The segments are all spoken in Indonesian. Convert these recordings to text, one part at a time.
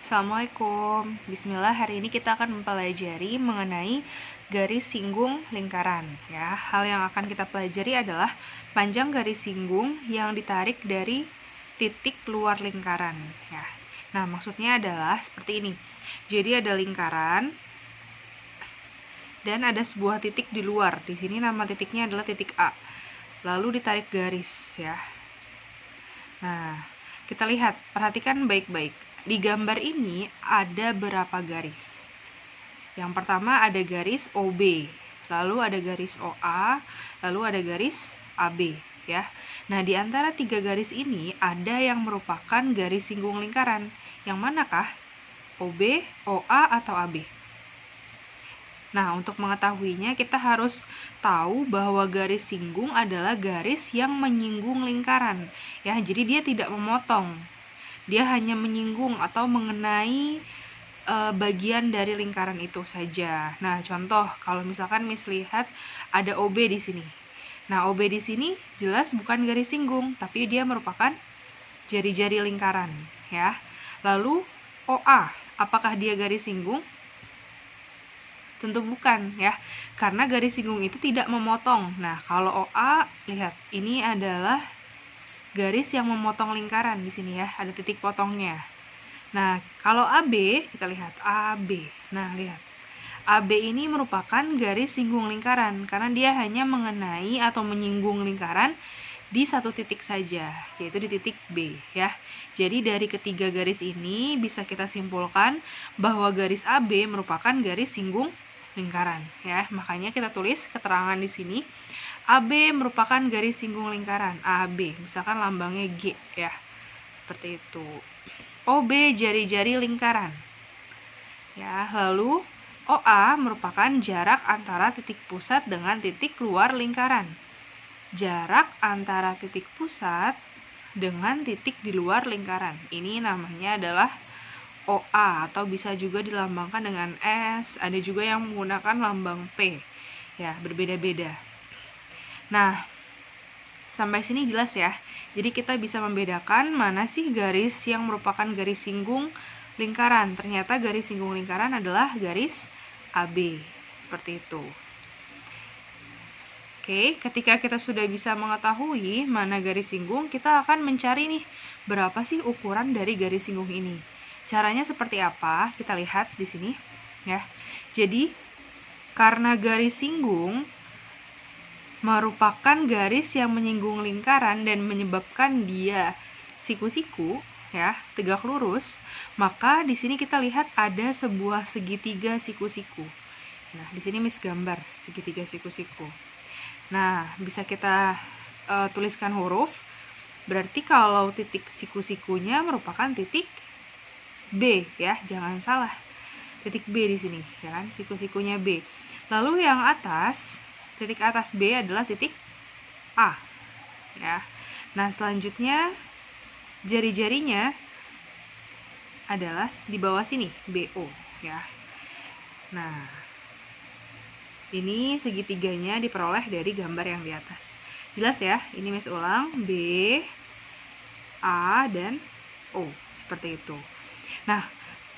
Assalamualaikum. Bismillah, hari ini kita akan mempelajari mengenai garis singgung lingkaran ya. Hal yang akan kita pelajari adalah panjang garis singgung yang ditarik dari titik luar lingkaran ya. Nah, maksudnya adalah seperti ini. Jadi ada lingkaran dan ada sebuah titik di luar. Di sini nama titiknya adalah titik A. Lalu ditarik garis ya. Nah, kita lihat, perhatikan baik-baik. Di gambar ini ada berapa garis? Yang pertama ada garis OB, lalu ada garis OA, lalu ada garis AB ya. Nah, di antara tiga garis ini ada yang merupakan garis singgung lingkaran. Yang manakah? OB, OA, atau AB? Nah, untuk mengetahuinya kita harus tahu bahwa garis singgung adalah garis yang menyinggung lingkaran ya. Jadi dia tidak memotong. Dia hanya menyinggung atau mengenai bagian dari lingkaran itu saja. Nah, contoh kalau misalkan Miss lihat ada OB di sini. Nah, OB di sini jelas bukan garis singgung, tapi dia merupakan jari-jari lingkaran ya. Lalu OA, apakah dia garis singgung? Tentu bukan ya, karena garis singgung itu tidak memotong. Nah, kalau OA, lihat, ini adalah garis yang memotong lingkaran di sini ya, ada titik potongnya. Nah, kalau AB, kita lihat AB. Nah, lihat. AB ini merupakan garis singgung lingkaran karena dia hanya mengenai atau menyinggung lingkaran di satu titik saja, yaitu di titik B ya. Jadi dari ketiga garis ini bisa kita simpulkan bahwa garis AB merupakan garis singgung lingkaran ya. Makanya kita tulis keterangan di sini. AB merupakan garis singgung lingkaran AB, misalkan lambangnya G ya, seperti itu. OB jari-jari lingkaran ya. Lalu OA merupakan jarak antara titik pusat dengan titik luar lingkaran. Jarak antara titik pusat dengan titik di luar lingkaran, ini namanya adalah OA, atau bisa juga dilambangkan dengan S. Ada juga yang menggunakan lambang P ya, berbeda-beda. Nah, sampai sini jelas ya. Jadi kita bisa membedakan mana sih garis yang merupakan garis singgung lingkaran. Ternyata garis singgung lingkaran adalah garis AB. Seperti itu. Oke, ketika kita sudah bisa mengetahui mana garis singgung, kita akan mencari nih berapa sih ukuran dari garis singgung ini. Caranya seperti apa? Kita lihat di sini ya. Jadi karena garis singgung merupakan garis yang menyinggung lingkaran dan menyebabkan dia siku-siku ya, tegak lurus, maka di sini kita lihat ada sebuah segitiga siku-siku. Nah, di sini Miss gambar segitiga siku-siku. Nah, bisa kita tuliskan huruf. Berarti kalau titik siku-sikunya merupakan titik B ya, jangan salah. Titik B di sini ya kan, siku-sikunya B. Lalu yang atas, titik atas B adalah titik A ya. Nah, selanjutnya jari-jarinya adalah di bawah sini, BO ya. Nah, ini segitiganya diperoleh dari gambar yang di atas. Jelas ya? Ini Miss ulang, B, A, dan O, seperti itu. Nah,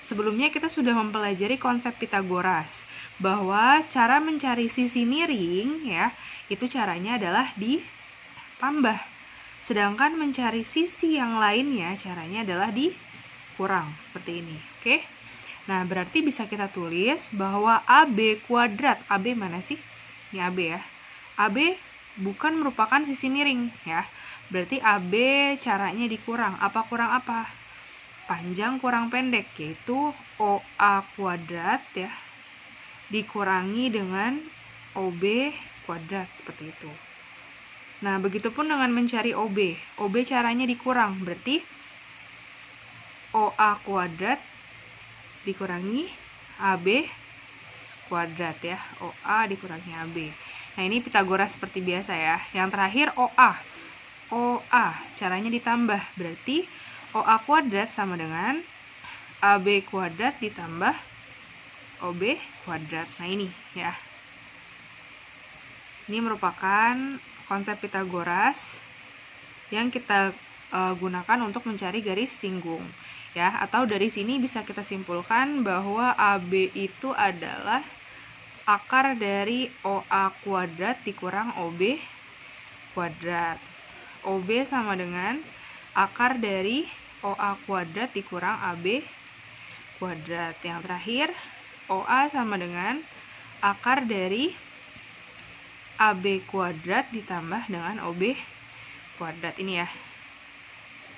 sebelumnya kita sudah mempelajari konsep Pitagoras, bahwa cara mencari sisi miring ya, itu caranya adalah ditambah. Sedangkan mencari sisi yang lainnya caranya adalah dikurang, seperti ini. Oke. Nah, berarti bisa kita tulis bahwa AB kuadrat. AB mana sih? Ini AB ya. AB bukan merupakan sisi miring ya. Berarti AB caranya dikurang. Apa kurang apa? Panjang kurang pendek, yaitu OA kuadrat ya, dikurangi dengan OB kuadrat, seperti itu. Nah, begitupun dengan mencari OB. OB caranya dikurang, berarti OA kuadrat dikurangi AB kuadrat ya. OA dikurangi AB. Nah, ini Pitagoras seperti biasa ya. Yang terakhir OA. OA caranya ditambah, berarti OA kuadrat sama dengan AB kuadrat ditambah OB kuadrat. Nah, ini ya. Ini merupakan konsep Pitagoras yang kita gunakan untuk mencari garis singgung. Ya, atau dari sini bisa kita simpulkan bahwa AB itu adalah akar dari OA kuadrat dikurang OB kuadrat. OB sama dengan akar dari OA kuadrat dikurang AB kuadrat. Yang terakhir, OA sama dengan akar dari AB kuadrat ditambah dengan OB kuadrat ini ya.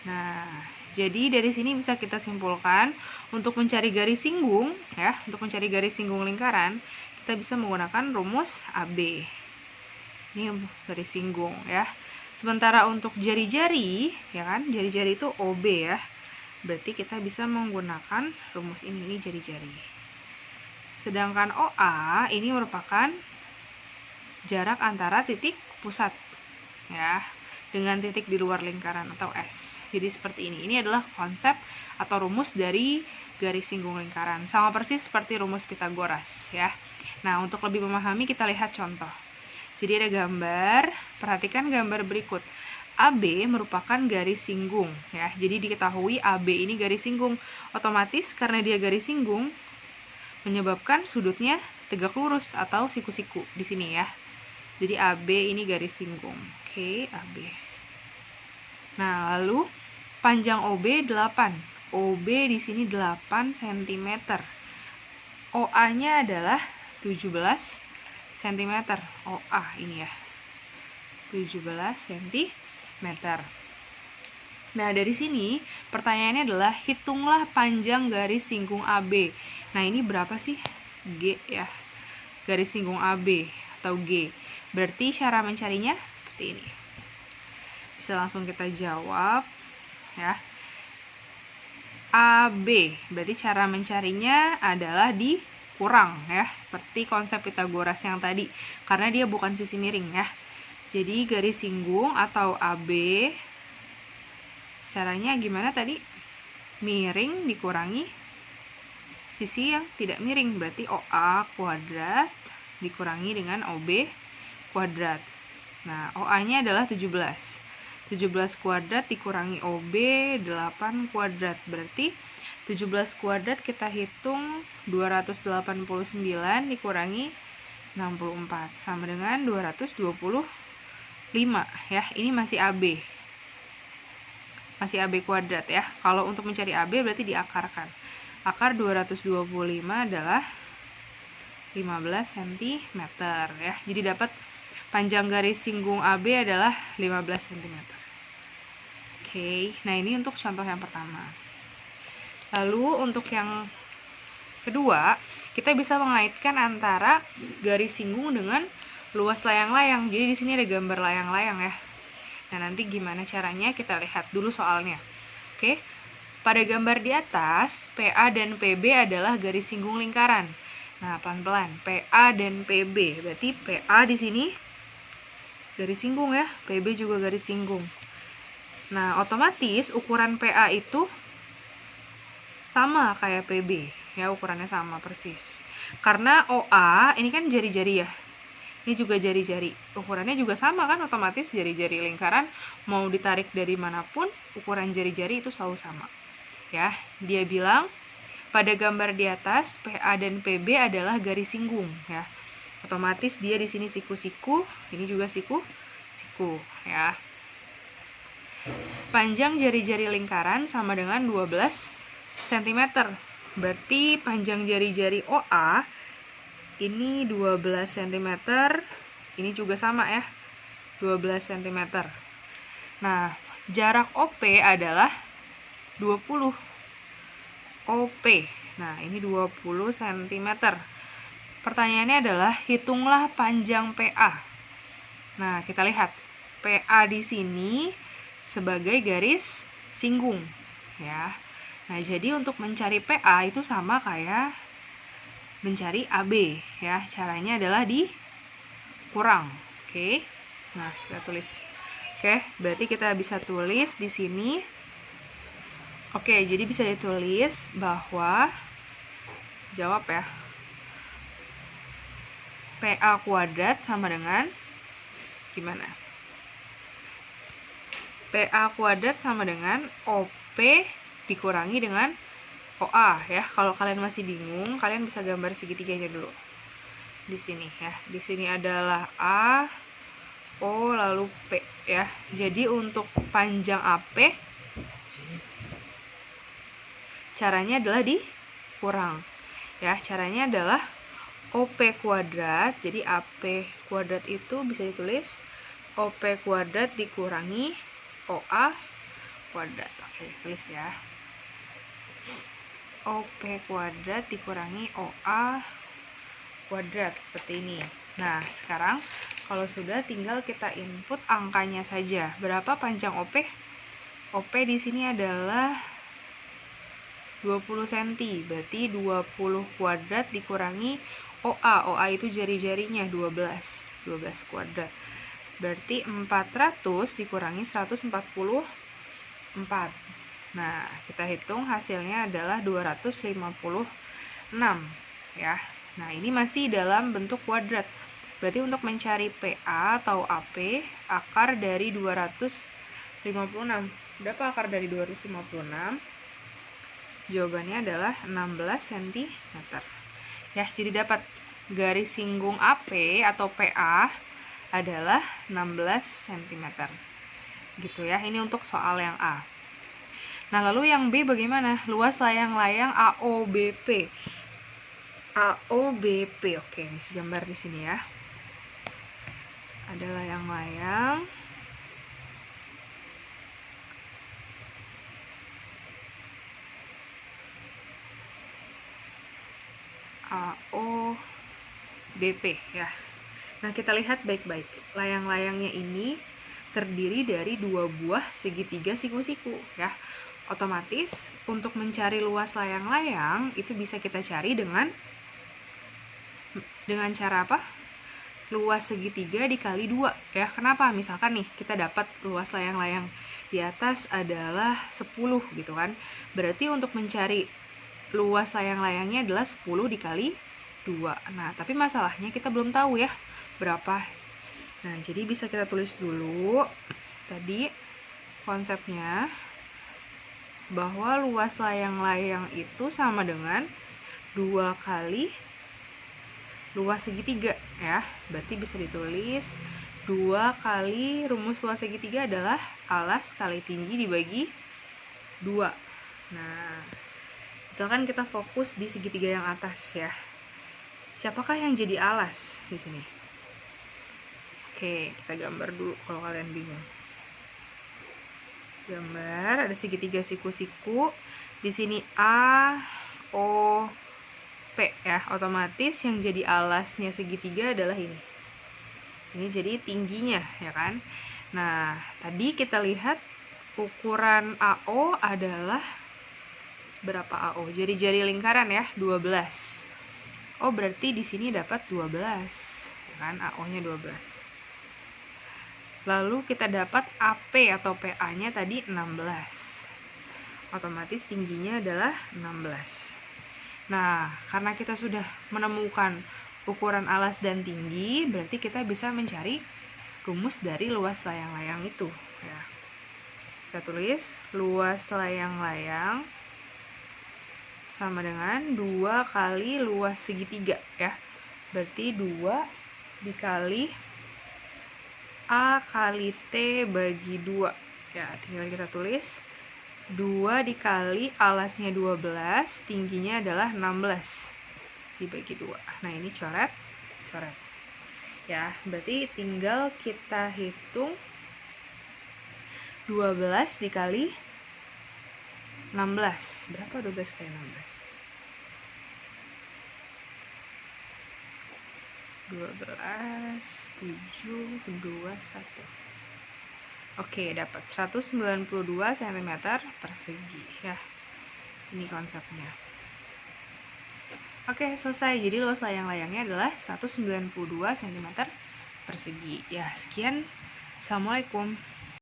Nah, jadi dari sini bisa kita simpulkan untuk mencari garis singgung ya, untuk mencari garis singgung lingkaran, kita bisa menggunakan rumus AB. Ini garis singgung ya. Sementara untuk jari-jari ya kan, jari-jari itu OB ya. Berarti kita bisa menggunakan rumus ini jari-jari. Sedangkan OA ini merupakan jarak antara titik pusat ya dengan titik di luar lingkaran atau S. Jadi seperti ini. Ini adalah konsep atau rumus dari garis singgung lingkaran. Sama persis seperti rumus Pitagoras ya. Nah, untuk lebih memahami kita lihat contoh. Jadi ada gambar, perhatikan gambar berikut. AB merupakan garis singgung ya. Jadi diketahui AB ini garis singgung. Otomatis karena dia garis singgung menyebabkan sudutnya tegak lurus atau siku-siku di sini ya. Jadi AB ini garis singgung. Oke, AB. Nah, lalu panjang OB 8. OB di sini 8 cm. OA-nya adalah 17 cm. OA ini ya. 17 cm. Nah, dari sini pertanyaannya adalah hitunglah panjang garis singgung AB. Nah, ini berapa sih? G ya. Garis singgung AB atau G. Berarti cara mencarinya seperti ini. Bisa langsung kita jawab ya. AB. Berarti cara mencarinya adalah dikurang ya, seperti konsep Pitagoras yang tadi. Karena dia bukan sisi miring ya. Jadi garis singgung atau AB caranya gimana tadi? Miring dikurangi sisi yang tidak miring. Berarti OA kuadrat dikurangi dengan OB kuadrat. Nah, OA-nya adalah 17. 17 kuadrat dikurangi OB 8 kuadrat. Berarti 17 kuadrat kita hitung 289 dikurangi 64 sama dengan 225 ya. Ini masih AB. Masih AB kuadrat ya. Kalau untuk mencari AB berarti diakarkan. Akar 225 adalah 15 cm ya. Jadi dapat panjang garis singgung AB adalah 15 cm. Oke, nah ini untuk contoh yang pertama. Lalu untuk yang kedua, kita bisa mengaitkan antara garis singgung dengan luas layang-layang. Jadi di sini ada gambar layang-layang ya. Nah, nanti gimana caranya kita lihat dulu soalnya. Oke. Pada gambar di atas, PA dan PB adalah garis singgung lingkaran. Nah, pelan-pelan. PA dan PB. Berarti PA di sini garis singgung ya, PB juga garis singgung. Nah, otomatis ukuran PA itu sama kayak PB ya, ukurannya sama persis. Karena OA ini kan jari-jari ya. Ini juga jari-jari. Ukurannya juga sama kan, otomatis jari-jari lingkaran mau ditarik dari manapun, ukuran jari-jari itu selalu sama. Ya, dia bilang pada gambar di atas PA dan PB adalah garis singgung ya. Otomatis dia di sini siku-siku, ini juga siku-siku ya. Panjang jari-jari lingkaran sama dengan 12 cm. Berarti panjang jari-jari OA ini 12 cm. Ini juga sama ya. 12 cm. Nah, jarak OP adalah 20 OP. Nah, ini 20 cm. Pertanyaannya adalah hitunglah panjang PA. Nah, kita lihat PA di sini sebagai garis singgung ya. Nah, jadi untuk mencari PA itu sama kayak mencari AB ya. Caranya adalah dikurang. Oke. Nah, kita tulis. Oke, berarti kita bisa tulis di sini. Oke, jadi bisa ditulis bahwa jawab ya. PA kuadrat sama dengan gimana? PA kuadrat sama dengan OP dikurangi dengan OA ya. Kalau kalian masih bingung, kalian bisa gambar segitiganya dulu. Di sini ya. Di sini adalah A, O, lalu P ya. Jadi untuk panjang AP caranya adalah dikurang. Ya, caranya adalah OP kuadrat. Jadi AP kuadrat itu bisa ditulis OP kuadrat dikurangi OA kuadrat. Oke, tulis ya. OP kuadrat dikurangi OA kuadrat seperti ini. Nah, sekarang kalau sudah tinggal kita input angkanya saja. Berapa panjang OP? OP di sini adalah 20 cm. Berarti 20 kuadrat dikurangi OA. OA itu jari-jarinya 12 kuadrat. Berarti 400 dikurangi 144. Nah, kita hitung hasilnya adalah 256 ya. Nah, ini masih dalam bentuk kuadrat. Berarti untuk mencari PA atau AP, akar dari 256. Berapa akar dari 256? Jawabannya adalah 16 cm. Ya, jadi dapat garis singgung AP atau PA adalah 16 cm. Gitu ya. Ini untuk soal yang A. Nah, lalu yang B bagaimana? Luas layang-layang AOBP. AOBP. Oke, ini gambar di sini ya. Ada layang-layang. AOBP ya. Nah, kita lihat baik-baik. Layang-layangnya ini terdiri dari 2 buah segitiga siku-siku ya. Otomatis untuk mencari luas layang-layang itu bisa kita cari dengan cara apa? Luas segitiga dikali 2 ya. Kenapa? Misalkan nih kita dapat luas layang-layang di atas adalah 10 gitu kan. Berarti untuk mencari luas layang-layangnya adalah 10 dikali 2. Nah, tapi masalahnya kita belum tahu ya berapa. Nah, jadi bisa kita tulis dulu tadi konsepnya bahwa luas layang-layang itu sama dengan 2 kali luas segitiga ya. Berarti bisa ditulis 2 kali rumus luas segitiga adalah alas kali tinggi dibagi 2. Nah, misalkan kita fokus di segitiga yang atas ya. Siapakah yang jadi alas di sini? Oke, kita gambar dulu kalau kalian bingung. Gambar ada segitiga siku-siku. Di sini A, O, P ya. Otomatis yang jadi alasnya segitiga adalah ini. Ini jadi tingginya ya kan. Nah, tadi kita lihat ukuran AO adalah berapa AO? Jari-jari lingkaran ya, 12. Oh, berarti di sini dapat 12 ya kan, AO-nya 12. Lalu kita dapat AP atau PA-nya tadi 16. Otomatis tingginya adalah 16. Nah, karena kita sudah menemukan ukuran alas dan tinggi, berarti kita bisa mencari rumus dari luas layang-layang itu ya. Kita tulis luas layang-layang sama dengan 2 kali luas segitiga ya. Berarti 2 dikali A kali T bagi 2 ya, tinggal kita tulis 2 dikali alasnya 12, tingginya adalah 16 dibagi 2. Nah, ini coret ya, berarti tinggal kita hitung 12 dikali 16. Berapa 12 kali 16? 12, 7, 2, 1. Oke, dapat 192 cm persegi ya. Ini konsepnya. Oke, selesai. Jadi luas layang-layangnya adalah 192 cm persegi. Ya, sekian. Assalamualaikum.